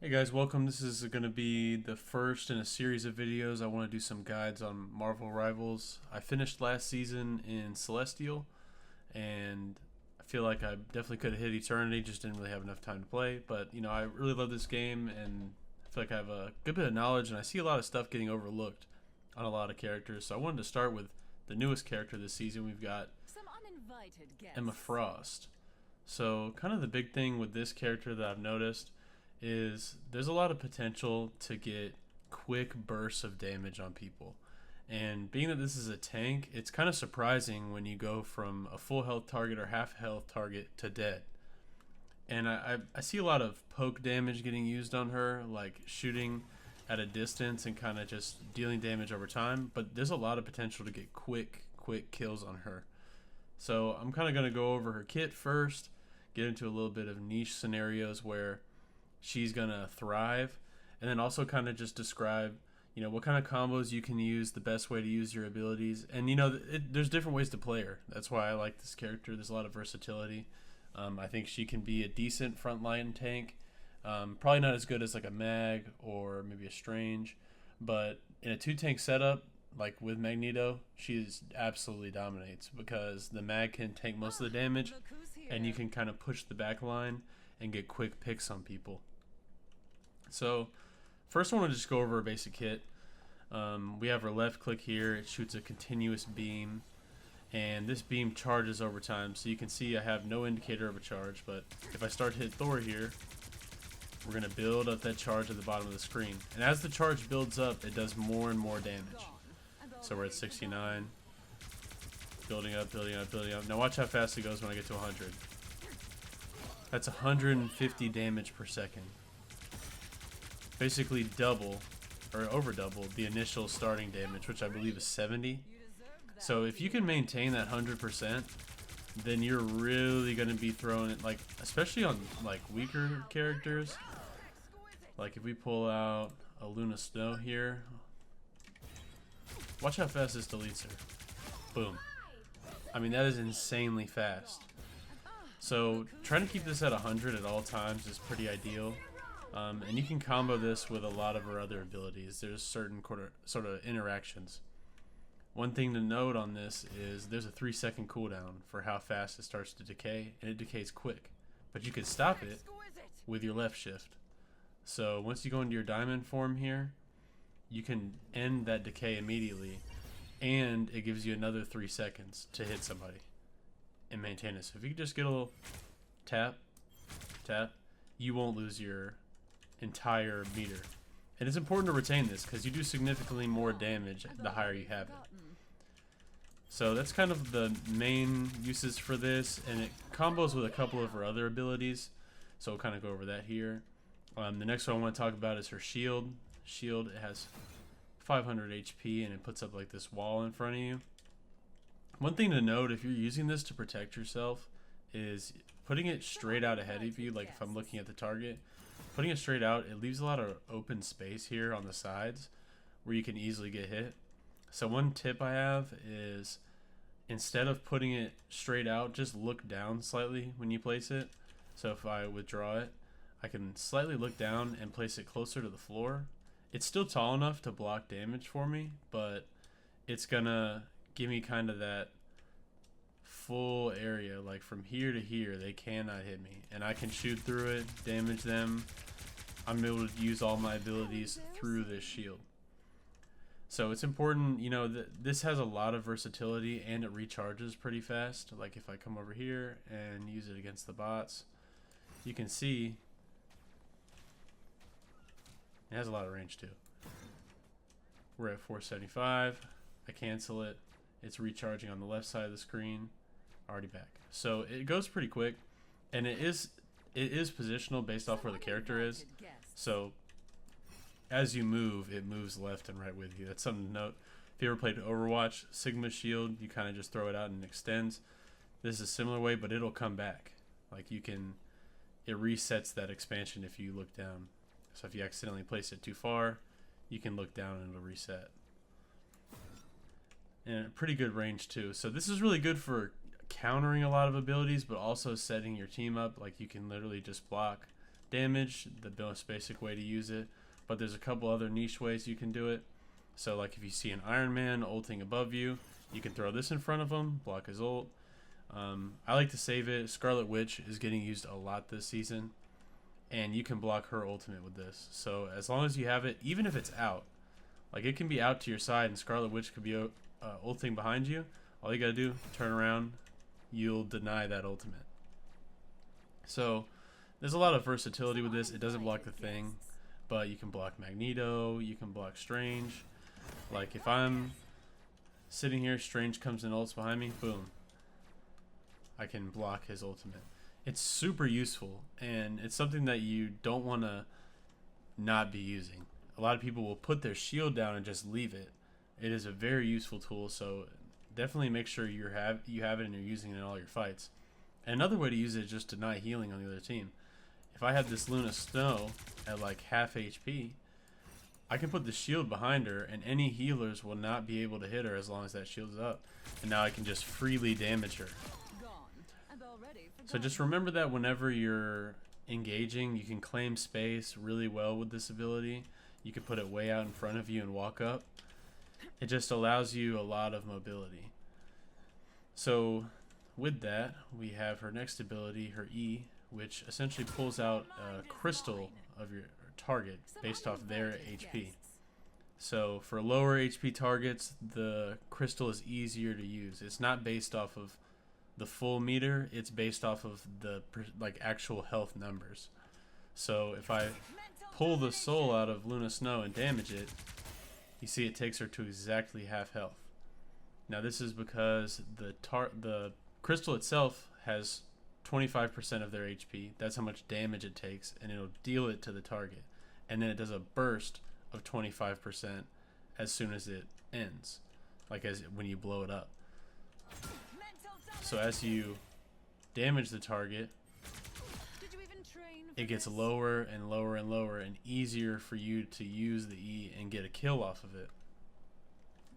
Hey guys, welcome. This is going to be the first in a series of videos. I want to do some guides on Marvel Rivals. I finished last season in Celestial, and I feel like I definitely could have hit Eternity, just didn't really have enough time to play. But, I really love this game, and I feel like I have a good bit of knowledge, and I see a lot of stuff getting overlooked on a lot of characters. So I wanted to start with the newest character this season. We've got Some uninvited Emma guests. Frost. So, kind of the big thing with this character that I've noticed is there's a lot of potential to get quick bursts of damage on people. And being that this is a tank, it's kind of surprising when you go from a full health target or half health target to dead. And I see a lot of poke damage getting used on her, like shooting at a distance and kind of just dealing damage over time. But there's a lot of potential to get quick kills on her. So I'm kind of going to go over her kit first, get into a little bit of niche scenarios where she's gonna thrive, and then also kind of just describe what kind of combos you can use, the best way to use your abilities. And there's different ways to play her. That's why I like this character. There's a lot of versatility. I think she can be a decent frontline tank. Probably not as good as like a mag or maybe a Strange, but in a two tank setup like with Magneto, she absolutely dominates because the mag can take most of the damage, Look who's and you here. can kind of push the back line and get quick picks on people. So first I want to just go over a basic hit. We have our left click here. It shoots a continuous beam, and this beam charges over time. So you can see I have no indicator of a charge, but if I start to hit Thor here, we're going to build up that charge at the bottom of the screen. And as the charge builds up, it does more and more damage. So we're at 69, building up, building up, building up. Now watch how fast it goes when I get to 100. That's 150 damage per second. Basically double, or over double, the initial starting damage, which I believe is 70. So if you can maintain that 100%, then you're really going to be throwing it, like, especially on like weaker characters. Like if we pull out a Luna Snow here, watch how fast this deletes her. Boom. I mean, that is insanely fast. So trying to keep this at 100 at all times is pretty ideal. And you can combo this with a lot of her other abilities. There's certain sort of interactions. One thing to note on this is there's a 3-second cooldown for how fast it starts to decay, and it decays quick. But you can stop it with your left shift. So once you go into your diamond form here, you can end that decay immediately, and it gives you another 3 seconds to hit somebody and maintain it. So if you just get a little tap, tap, you won't lose your entire meter. And it's important to retain this because you do significantly more damage the higher you have it. So that's kind of the main uses for this, and it combos with a couple of her other abilities. So we'll kind of go over that here. The next one I want to talk about is her shield. Shield, it has 500 HP, and it puts up like this wall in front of you. One thing to note, if you're using this to protect yourself, is putting it straight out ahead of you. Like if I'm looking at the target, putting it straight out, it leaves a lot of open space here on the sides where you can easily get hit. So one tip I have is, instead of putting it straight out, just look down slightly when you place it. So if I withdraw it, I can slightly look down and place it closer to the floor. It's still tall enough to block damage for me, but it's gonna give me kind of that full area, like from here to here they cannot hit me, and I can shoot through it, damage them. I'm able to use all my abilities through this shield. So it's important, that this has a lot of versatility, and it recharges pretty fast. Like if I come over here and use it against the bots, you can see it has a lot of range too. We're at 475. I cancel it. It's recharging on the left side of the screen. Already back. So it goes pretty quick, and it is positional based off where the character is. So as you move, it moves left and right with you. That's something to note. If you ever played Overwatch, Sigma Shield, you kind of just throw it out and it extends. This is a similar way, but it'll come back. Like it resets that expansion if you look down. So if you accidentally place it too far, you can look down and it'll reset. And a pretty good range too. So this is really good for countering a lot of abilities, but also setting your team up. Like you can literally just block damage, the most basic way to use it, but there's a couple other niche ways you can do it. So like if you see an Iron Man ulting above you, you can throw this in front of him, block his ult. I like to save it. Scarlet Witch is getting used a lot this season, and you can block her ultimate with this. So as long as you have it, even if it's out, like it can be out to your side and Scarlet Witch could be ulting behind you, all you gotta do, turn around, you'll deny that ultimate. So there's a lot of versatility with this. It doesn't block the Thing, but you can block Magneto, you can block Strange. Like if I'm sitting here, Strange comes and ults behind me, boom, I can block his ultimate. It's super useful, and it's something that you don't want to not be using. A lot of people will put their shield down and just leave it. It is a very useful tool, so definitely make sure you have it and you're using it in all your fights. And another way to use it is just deny healing on the other team. If I have this Luna Snow at like half HP, I can put the shield behind her, and any healers will not be able to hit her as long as that shield is up. And now I can just freely damage her. So just remember that whenever you're engaging, you can claim space really well with this ability. You can put it way out in front of you and walk up. It just allows you a lot of mobility. So with that, we have her next ability, her E, which essentially pulls out a crystal of your target based off their HP. So for lower HP targets, the crystal is easier to use. It's not based off of the full meter, it's based off of the like actual health numbers. So if I pull the soul out of Luna Snow and damage it, you see it takes her to exactly half health. Now this is because the crystal itself has 25% of their HP. That's how much damage it takes, and it'll deal it to the target. And then it does a burst of 25% as soon as it ends, like when you blow it up. So as you damage the target, it gets lower and lower and lower, and easier for you to use the E and get a kill off of it.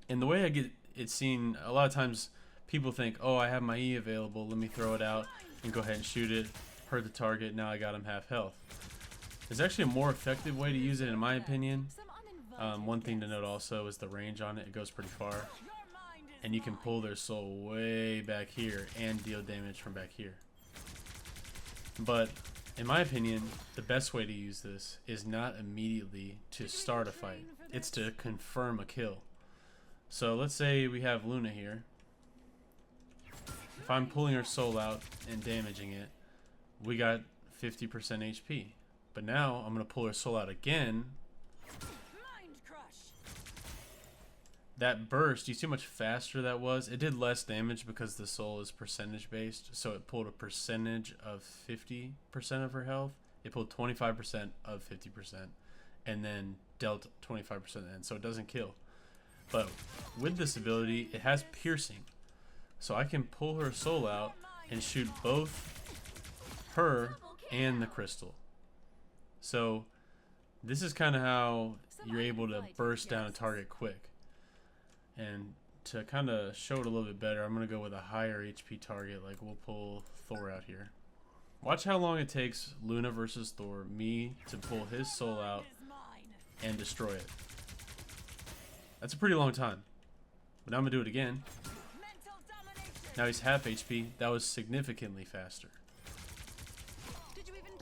And the way I get it seen, a lot of times people think, oh, I have my E available, let me throw it out and go ahead and shoot it, hurt the target, now I got him half health. There's actually a more effective way to use it in my opinion. One thing to note also is the range on it. It goes pretty far. And you can pull their soul way back here and deal damage from back here. But in my opinion, the best way to use this is not immediately to start a fight. It's to confirm a kill. So let's say we have Luna here. If I'm pulling her soul out and damaging it, we got 50% HP. But now I'm going to pull her soul out again. That burst, you see how much faster that was? It did less damage because the soul is percentage based, so it pulled a percentage of 50% of her health. It pulled 25% of 50% and then dealt 25% in, so it doesn't kill. But with this ability, it has piercing. So I can pull her soul out and shoot both her and the crystal. So this is kind of how you're able to burst down a target quick. And to kind of show it a little bit better, I'm going to go with a higher HP target. Like we'll pull Thor out here. Watch how long it takes Luna versus Thor, me to pull his soul out and destroy it. That's a pretty long time. But now I'm going to do it again. Now he's half HP. That was significantly faster.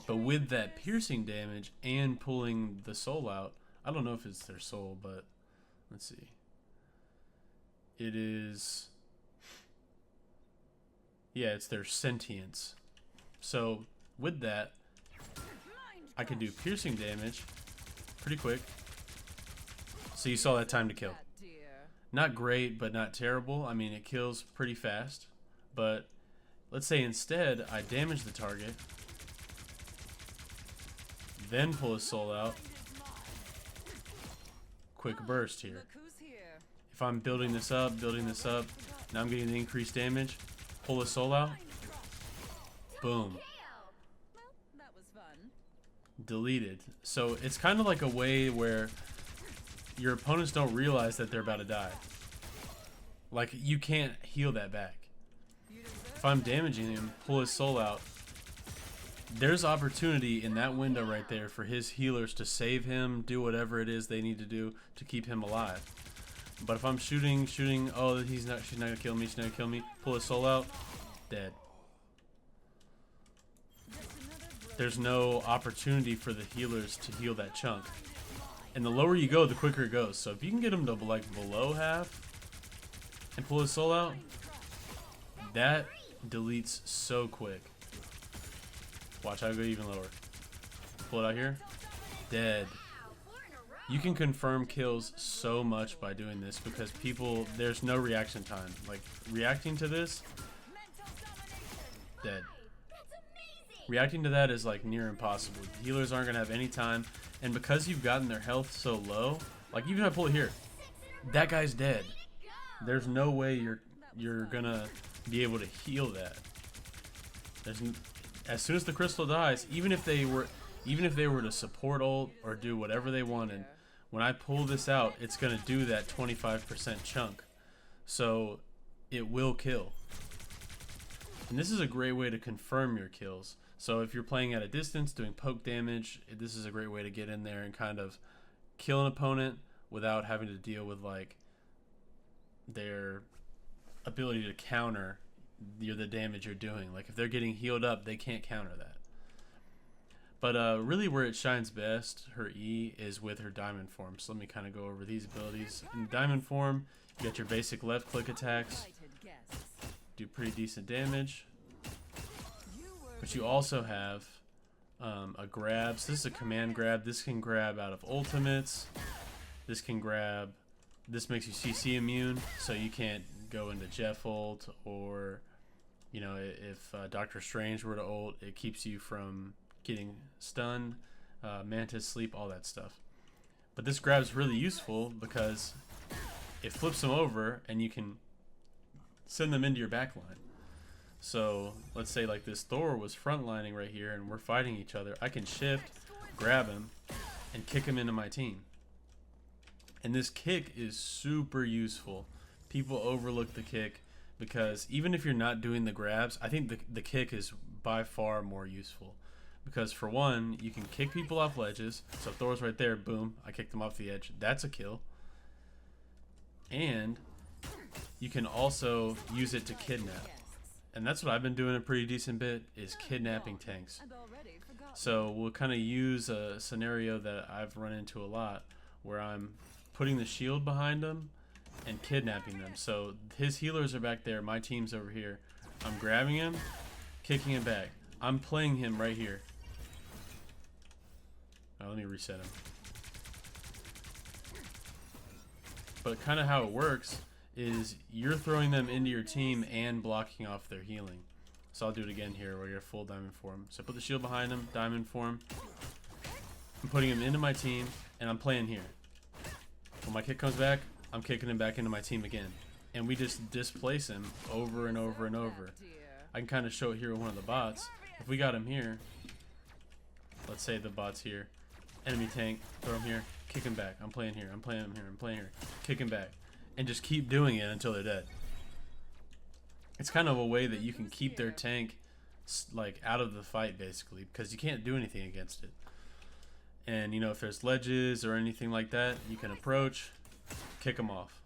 But with that piercing damage and pulling the soul out, I don't know if it's their soul, but let's see. It is, yeah, it's their sentience. So with that, I can do piercing damage pretty quick. So you saw that time to kill. Not great, but not terrible. I mean, it kills pretty fast. But let's say instead I damage the target, then pull his soul out. Quick burst here. If I'm building this up, now I'm getting the increased damage, pull his soul out, boom. Deleted. So it's kind of like a way where your opponents don't realize that they're about to die. Like, you can't heal that back. If I'm damaging him, pull his soul out, there's opportunity in that window right there for his healers to save him, do whatever it is they need to do to keep him alive. But if I'm shooting, oh, she's not gonna kill me, she's not gonna kill me, pull his soul out, dead. There's no opportunity for the healers to heal that chunk. And the lower you go, the quicker it goes. So if you can get him to like below half and pull his soul out, that deletes so quick. Watch, I'll go even lower. Pull it out here. Dead. You can confirm kills so much by doing this because people, there's no reaction time. Like, reacting to this, dead. Reacting to that is like near impossible. The healers aren't going to have any time. And because you've gotten their health so low, like even if I pull it here, that guy's dead. There's no way you're going to be able to heal that. As soon as the crystal dies, even if they were to support ult or do whatever they wanted, when I pull this out, it's going to do that 25% chunk. So it will kill. And this is a great way to confirm your kills. So if you're playing at a distance, doing poke damage, this is a great way to get in there and kind of kill an opponent without having to deal with like their ability to counter the damage you're doing. Like if they're getting healed up, they can't counter that. But really where it shines best, her E, is with her diamond form. So let me kind of go over these abilities. In diamond form, you got your basic left click attacks. Do pretty decent damage. But you also have a grab. So this is a command grab. This can grab out of ultimates. This can grab. This makes you CC immune, so you can't go into Jeff ult, or you know, if Doctor Strange were to ult, it keeps you from getting stunned, Mantis sleep, all that stuff. But this grab's really useful because it flips them over and you can send them into your backline. So let's say like this Thor was frontlining right here and we're fighting each other. I can shift, grab him, and kick him into my team. And this kick is super useful. People overlook the kick because even if you're not doing the grabs, I think the kick is by far more useful. Because for one, you can kick people off ledges. So Thor's right there, boom, I kicked him off the edge. That's a kill. And you can also use it to kidnap. And that's what I've been doing a pretty decent bit, is kidnapping tanks. So we'll kind of use a scenario that I've run into a lot where I'm putting the shield behind them and kidnapping them. So his healers are back there, my team's over here. I'm grabbing him, kicking him back. I'm playing him right here. Let me reset him. But kind of how it works is you're throwing them into your team and blocking off their healing. So I'll do it again here where you're full diamond form. So I put the shield behind him, diamond form. I'm putting him into my team and I'm playing here. When my kick comes back, I'm kicking him back into my team again. And we just displace him over and over and over. I can kind of show it here with one of the bots. If we got him here, let's say the bot's here. Enemy tank, throw him here, kick him back. I'm playing here, I'm playing him here, I'm playing here. Kick him back. And just keep doing it until they're dead. It's kind of a way that you can keep their tank like out of the fight basically, because you can't do anything against it. And you know, if there's ledges or anything like that, you can approach, kick them off.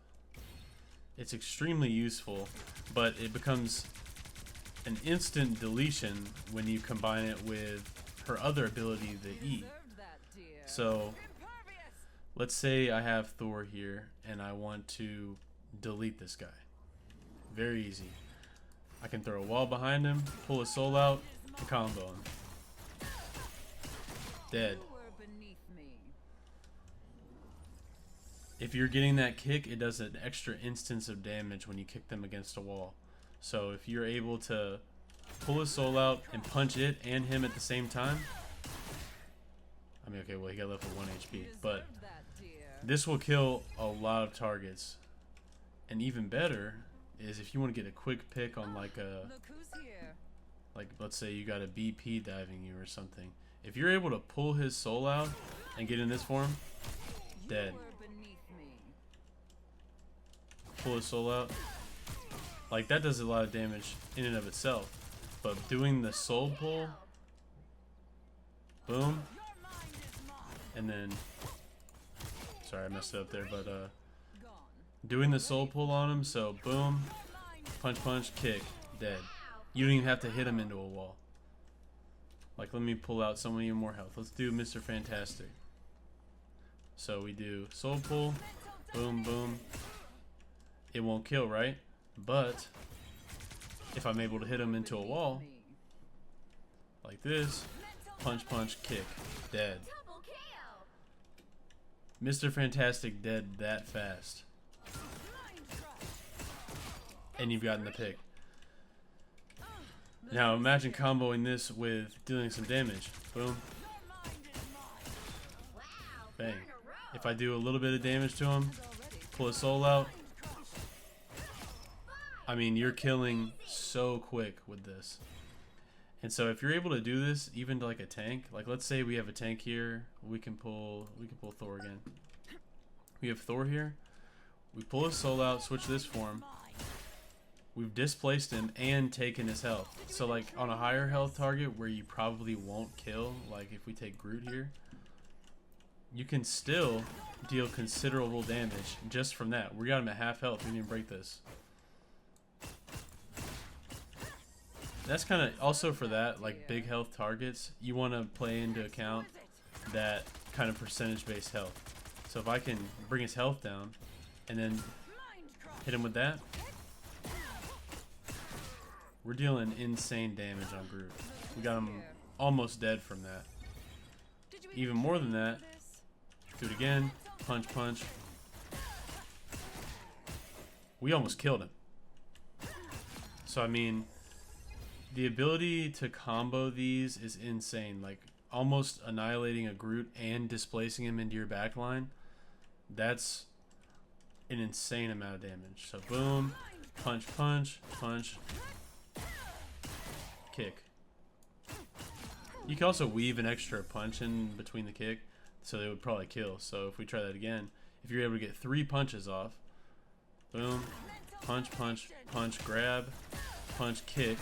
It's extremely useful, but it becomes an instant deletion when you combine it with her other ability, the E. So let's say I have Thor here and I want to delete this guy. Very easy. I can throw a wall behind him, pull his soul out, and combo him. Dead. If you're getting that kick, it does an extra instance of damage when you kick them against a wall. So if you're able to pull his soul out and punch it and him at the same time, I mean, okay, well, he got left with 1 HP, but this will kill a lot of targets. And even better is if you want to get a quick pick on like let's say you got a BP diving you or something. If you're able to pull his soul out and get in this form, dead. Pull his soul out. Like, that does a lot of damage in and of itself. But doing the soul pull Boom. And then, sorry, I messed it up there, but doing the soul pull on him. So boom, punch, punch, kick, dead. You don't even have to hit him into a wall. Like, let me pull out someone even more health. Let's do Mr. Fantastic. So we do soul pull, boom, boom. It won't kill, right? But if I'm able to hit him into a wall, like this, punch, punch, kick, dead. Mr. Fantastic dead that fast. And you've gotten the pick. Now imagine comboing this with dealing some damage. Boom. Bang. If I do a little bit of damage to him, pull his soul out. I mean, you're killing so quick with this. And so if you're able to do this even to like a tank, like let's say we have a tank here, we can pull Thor again. We have Thor here. We pull his soul out, switch this form. We've displaced him and taken his health. So like on a higher health target where you probably won't kill, like if we take Groot here, you can still deal considerable damage just from that. We got him at half health. We didn't even break this. That's kind of also for that, like big health targets, you want to play into account that kind of percentage based health. So if I can bring his health down and then hit him with that, we're dealing insane damage on Groot. We got him almost dead from that. Even more than that, do it again, punch, punch. We almost killed him. So I mean, the ability to combo these is insane. Like almost annihilating a Groot and displacing him into your backline. That's an insane amount of damage. So boom, punch, punch, punch, kick. You can also weave an extra punch in between the kick, so they would probably kill. So if we try that again, if you're able to get 3 punches off, boom, punch, punch, punch, grab, punch, kick.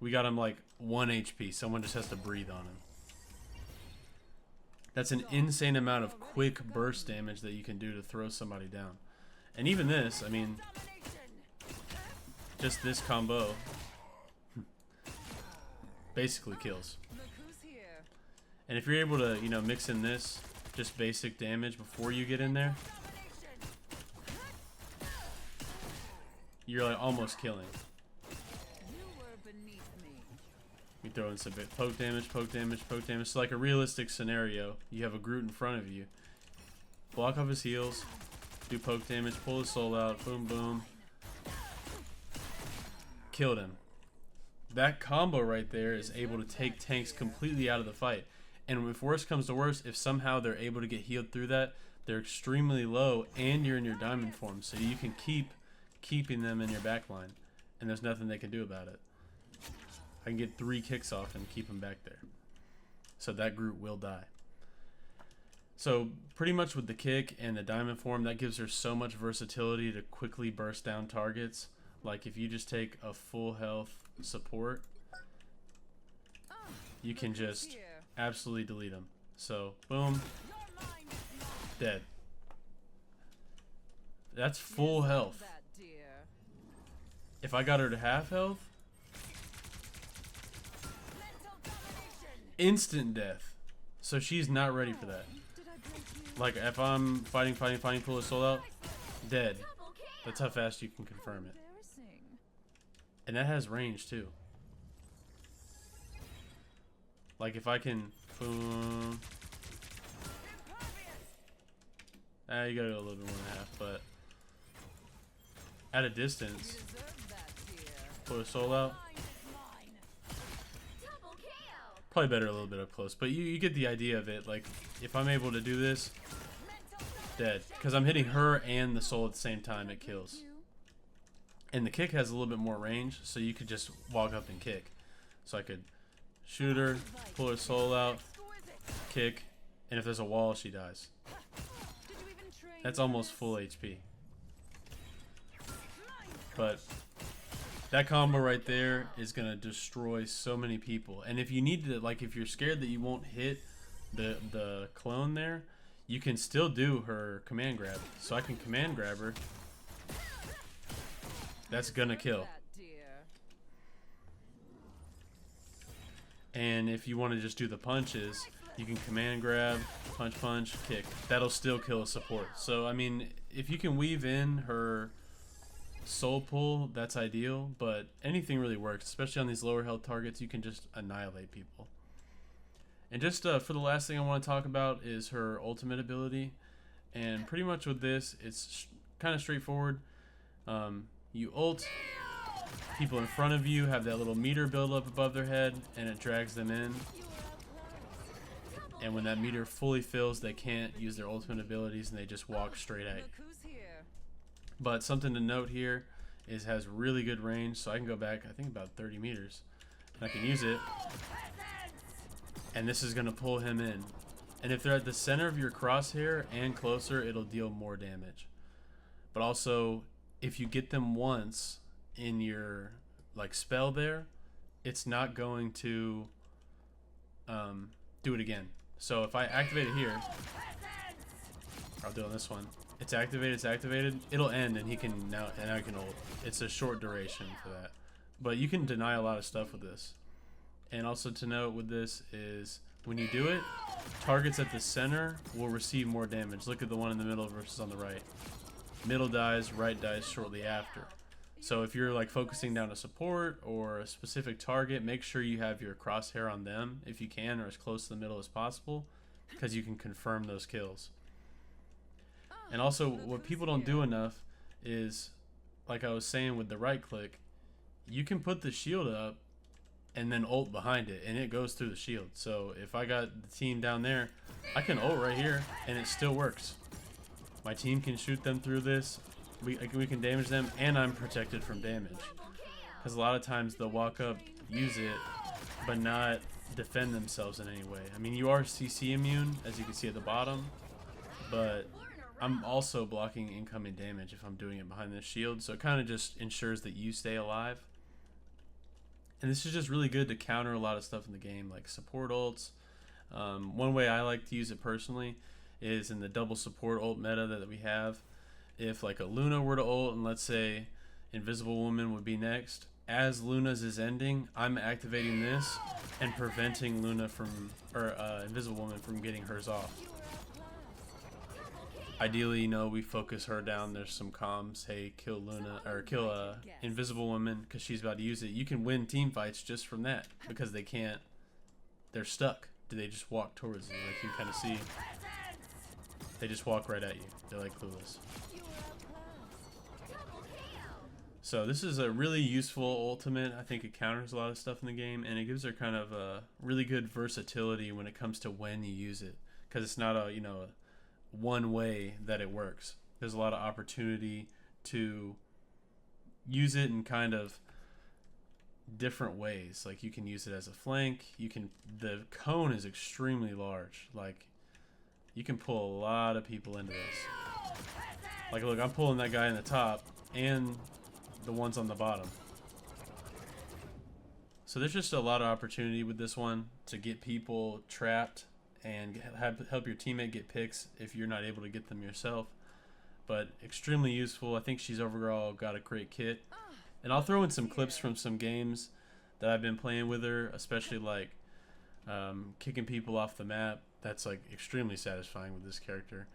We got him like 1 HP. Someone just has to breathe on him. That's an insane amount of quick burst damage that you can do to throw somebody down. And even this, I mean, just this combo basically kills. And if you're able to, you know, mix in this, just basic damage before you get in there, you're like almost killing. We throw in some bit poke damage, poke damage, poke damage. So like a realistic scenario, you have a Groot in front of you. Block off his heals, do poke damage, pull his soul out, boom, boom. Killed him. That combo right there is able to take tanks completely out of the fight. And if worse comes to worse, if somehow they're able to get healed through that, they're extremely low and you're in your diamond form. So you can keeping them in your backline. And there's nothing they can do about it. I can get 3 kicks off and keep them back there. So that Groot will die. So pretty much with the kick and the diamond form, that gives her so much versatility to quickly burst down targets. Like if you just take a full health support, you can just absolutely delete them. So boom, dead. That's full health. If I got her to half health, instant death. So she's not ready for that. Like if I'm fighting, pull his soul out, dead. That's how fast you can confirm it. And that has range too. Like if I can, boom. You gotta go a little bit more than half, but at a distance, pull his soul out. Probably better a little bit up close, but you get the idea of it. Like if I'm able to do this, dead, because I'm hitting her and the soul at the same time, it kills. And the kick has a little bit more range, so you could just walk up and kick. So I could shoot her, pull her soul out, kick, and if there's a wall, she dies. That's almost full HP. But That combo right there is going to destroy so many people. And if you need to, like, if you're scared that you won't hit the clone there, you can still do her command grab. So I can command grab her. That's going to kill. And if you want to just do the punches, you can command grab, punch, punch, kick. That'll still kill a support. So, I mean, if you can weave in her soul pull, that's ideal, but anything really works, especially on these lower health targets. You can just annihilate people. And just for the last thing I want to talk about is her ultimate ability. And pretty much with this, it's kind of straightforward. You ult, people in front of you have that little meter build up above their head, and it drags them in. And when that meter fully fills, they can't use their ultimate abilities, and they just walk straight at you. But something to note here is it has really good range, so I can go back, I think, about 30 meters. And I can use it, and this is going to pull him in. And if they're at the center of your crosshair and closer, it'll deal more damage. But also, if you get them once in your like spell there, it's not going to do it again. So if I activate it here, I'll do it on this one. It's activated, it'll end, and he can now he can ult. It's a short duration for that. But you can deny a lot of stuff with this. And also to note with this is when you do it, targets at the center will receive more damage. Look at the one in the middle versus on the right. Middle dies, right dies shortly after. So if you're like focusing down a support or a specific target, make sure you have your crosshair on them if you can, or as close to the middle as possible, because you can confirm those kills. And also, what people don't do enough is, like I was saying with the right click, you can put the shield up and then ult behind it, and it goes through the shield. So if I got the team down there, I can ult right here, and it still works. My team can shoot them through this, we can damage them, and I'm protected from damage. Because a lot of times they'll walk up, use it, but not defend themselves in any way. I mean, you are CC immune, as you can see at the bottom, but I'm also blocking incoming damage if I'm doing it behind this shield, so it kind of just ensures that you stay alive. And this is just really good to counter a lot of stuff in the game, like support ults. One way I like to use it personally is in the double support ult meta that we have. If like a Luna were to ult, and let's say Invisible Woman would be next, as Luna's is ending, I'm activating this and preventing Luna from, or Invisible Woman from getting hers off. Ideally, you know, we focus her down. There's some comms, hey, kill Luna, or kill Invisible Woman because she's about to use it. You can win team fights just from that, because they can't, they're stuck. Do they just walk towards you? Like you kind of see, they just walk right at you. They're like clueless. So this is a really useful ultimate. I think it counters a lot of stuff in the game, and it gives her kind of a really good versatility when it comes to when you use it, because it's not a, you know, one way that it works. There's a lot of opportunity to use it in kind of different ways. Like you can use it as a flank. You can, the cone is extremely large. Like you can pull a lot of people into this. Like look, I'm pulling that guy in the top and the ones on the bottom. So there's just a lot of opportunity with this one to get people trapped and help your teammate get picks if you're not able to get them yourself. But extremely useful. I think she's overall got a great kit. And I'll throw in some clips from some games that I've been playing with her, especially like kicking people off the map. That's like extremely satisfying with this character.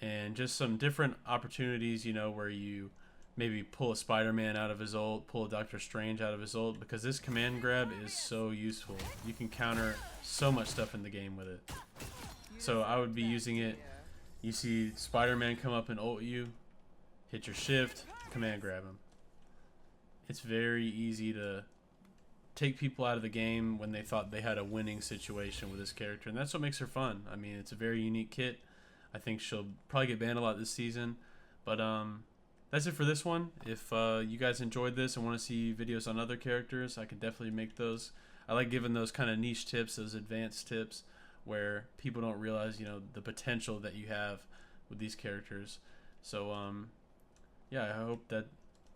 And just some different opportunities, you know, where you maybe pull a Spider-Man out of his ult, pull a Doctor Strange out of his ult, because this command grab is so useful. You can counter so much stuff in the game with it. So I would be using it. You see Spider-Man come up and ult you, hit your shift, command grab him. It's very easy to take people out of the game when they thought they had a winning situation with this character, and that's what makes her fun. I mean, it's a very unique kit. I think she'll probably get banned a lot this season, but that's it for this one. If you guys enjoyed this and want to see videos on other characters, I can definitely make those. I like giving those kind of niche tips, those advanced tips, where people don't realize, you know, the potential that you have with these characters. So, yeah, I hope that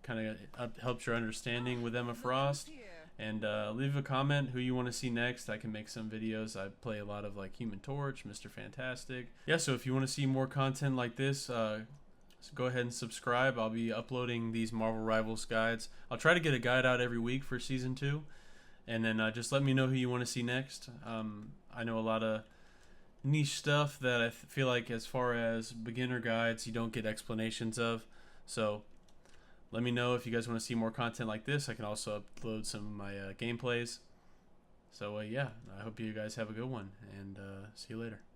kind of helps your understanding with Emma Frost. And leave a comment who you want to see next. I can make some videos. I play a lot of like Human Torch, Mr. Fantastic. Yeah, so if you want to see more content like this, so go ahead and subscribe. I'll be uploading these Marvel Rivals guides. I'll try to get a guide out every week for Season 2. And then just let me know who you want to see next. I know a lot of niche stuff that I feel like as far as beginner guides, you don't get explanations of. So let me know if you guys want to see more content like this. I can also upload some of my gameplays. So yeah, I hope you guys have a good one, and see you later.